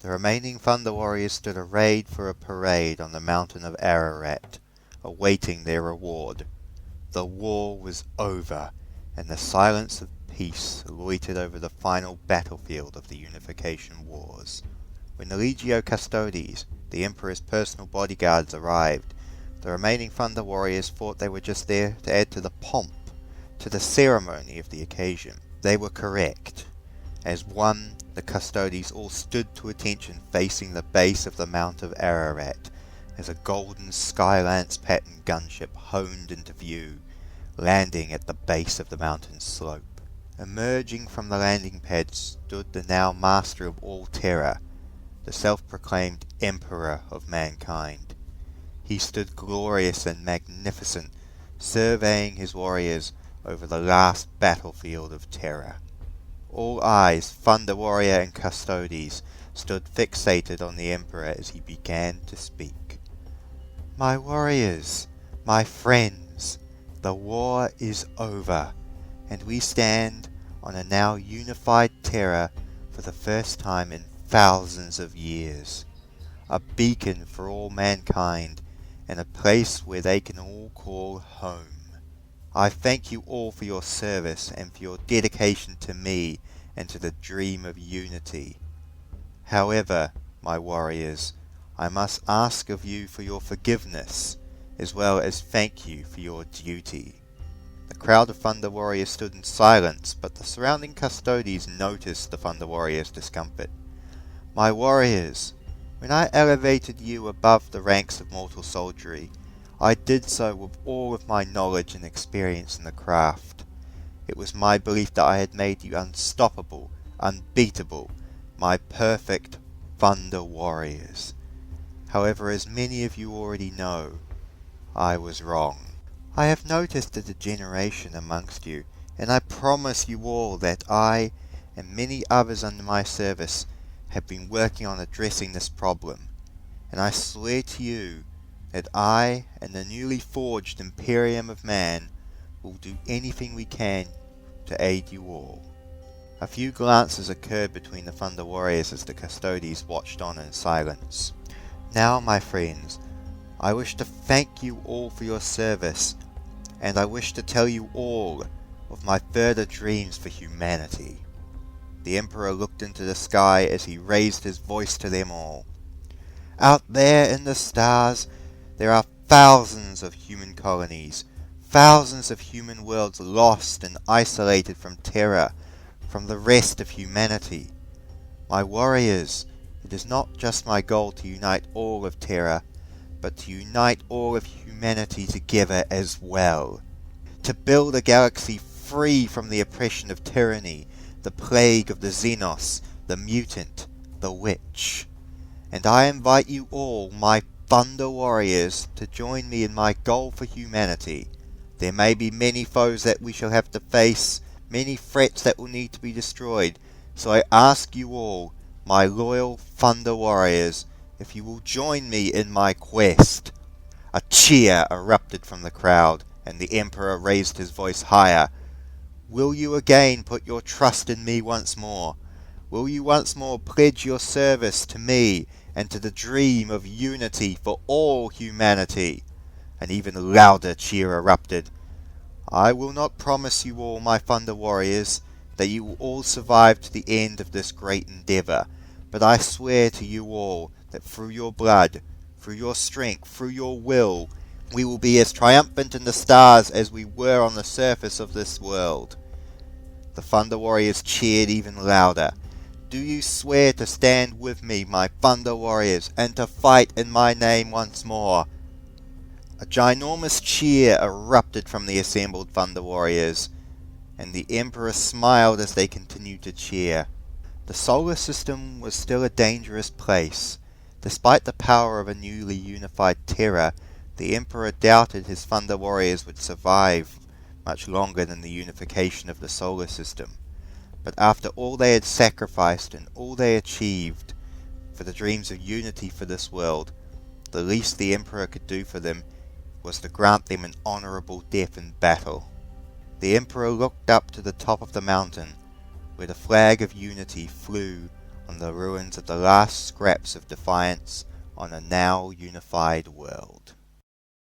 The remaining Thunder Warriors stood arrayed for a parade on the mountain of Ararat, awaiting their reward. The war was over, and the silence of peace loitered over the final battlefield of the Unification Wars. When the Legio Custodes, the Emperor's personal bodyguards, arrived, the remaining Thunder Warriors thought they were just there to add to the pomp, to the ceremony of the occasion. They were correct. As one, the Custodes all stood to attention facing the base of the Mount of Ararat, as a golden Skylance pattern gunship honed into view, landing at the base of the mountain slope. Emerging from the landing pad stood the now master of all terror, the self-proclaimed Emperor of mankind. He stood glorious and magnificent, surveying his warriors over the last battlefield of terror. All eyes, Thunder Warrior and Custodes, stood fixated on the Emperor as he began to speak. "My warriors, my friends, the war is over, and we stand on a now unified Terra for the first time in thousands of years, a beacon for all mankind, and a place where they can all call home. I thank you all for your service and for your dedication to me and to the dream of unity. However, my warriors, I must ask of you for your forgiveness, as well as thank you for your duty." The crowd of Thunder Warriors stood in silence, but the surrounding Custodes noticed the Thunder Warriors' discomfort. "My warriors, when I elevated you above the ranks of mortal soldiery, I did so with all of my knowledge and experience in the craft. It was my belief that I had made you unstoppable, unbeatable, my perfect Thunder Warriors. However, as many of you already know, I was wrong. I have noticed a degeneration amongst you, and I promise you all that I, and many others under my service, have been working on addressing this problem, and I swear to you that I and the newly forged Imperium of Man will do anything we can to aid you all." A few glances occurred between the Thunder Warriors as the Custodes watched on in silence. "Now, my friends, I wish to thank you all for your service, and I wish to tell you all of my further dreams for humanity." The Emperor looked into the sky as he raised his voice to them all. "Out there in the stars, there are thousands of human colonies, thousands of human worlds lost and isolated from Terra, from the rest of humanity. My warriors, it is not just my goal to unite all of Terra, but to unite all of humanity together as well. To build a galaxy free from the oppression of tyranny, the plague of the Xenos, the mutant, the witch. And I invite you all, my Thunder Warriors, to join me in my goal for humanity. There may be many foes that we shall have to face, many threats that will need to be destroyed, so I ask you all, my loyal Thunder Warriors, if you will join me in my quest." A cheer erupted from the crowd, and the Emperor raised his voice higher. "Will you again put your trust in me once more? Will you once more pledge your service to me and to the dream of unity for all humanity?" An even louder cheer erupted. "I will not promise you all, my Thunder Warriors, that you will all survive to the end of this great endeavour, but I swear to you all that through your blood, through your strength, through your will, we will be as triumphant in the stars as we were on the surface of this world." The Thunder Warriors cheered even louder. "Do you swear to stand with me, my Thunder Warriors, and to fight in my name once more?" A ginormous cheer erupted from the assembled Thunder Warriors, and the Emperor smiled as they continued to cheer. The solar system was still a dangerous place. Despite the power of a newly unified Terra, the Emperor doubted his Thunder Warriors would survive much longer than the unification of the solar system. But after all they had sacrificed and all they achieved for the dreams of unity for this world, the least the Emperor could do for them was to grant them an honourable death in battle. The Emperor looked up to the top of the mountain, where the flag of unity flew on the ruins of the last scraps of defiance on a now unified world.